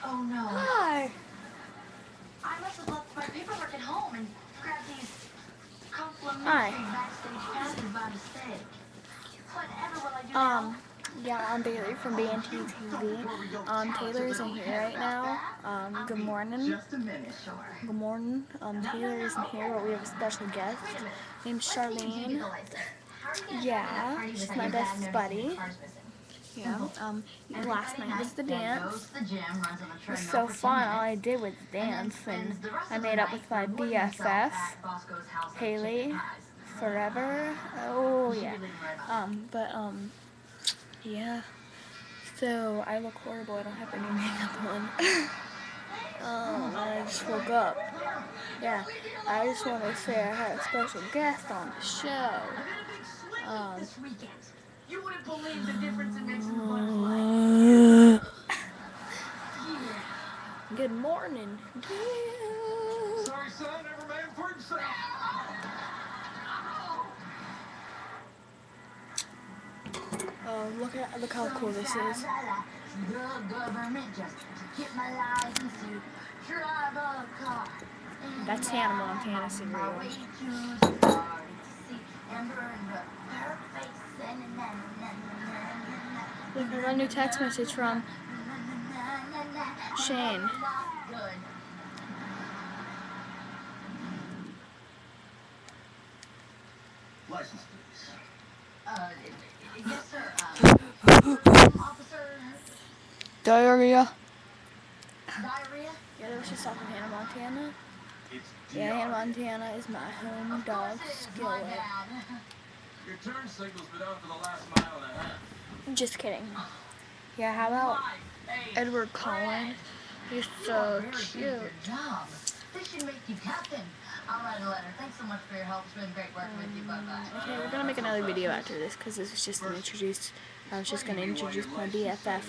Oh no. Hi. I must have left my paperwork at home and grabbed these Hi. complimentary backstage passes by mistake. Whatever will I do now? Yeah, I'm Bailey from BNT TV. Taylor isn't here right now. Good morning. Just a minute, sure. Good morning. Taylor isn't here, but we have a special guest named Charlene. Yeah, she's my best buddy. Yeah. Last night was the dance. It was so fun. All I did was dance, and I made up with my BFF, Haley, forever. Oh yeah. Yeah. So I look horrible. I don't have any makeup on. I just woke up. Yeah. I just want to say I had a special guest on the show. You wouldn't believe the difference it makes in one life. Good morning. Yeah. Sorry, son. Never man for himself. Look how cool this is. The government just get my license to drive a car. That's Hannah Montana singing. Look, I got a new text message from Shane. License, please. Yes, sir. Officer. Diarrhea. Diarrhea? Yeah, that was just off of Hannah Montana. Yeah, Hannah Montana is my home dog, Skillet. Your turn signal's been out for the last mile and a half. Just kidding. Yeah, how about Edward Cullen? He's so cute. This should make you captain. I'll write a letter. Thanks so much for your help. It's been great working with you. Bye-bye. Okay, we're gonna make another video after this because this is just an introduce. I was just gonna introduce my BFF.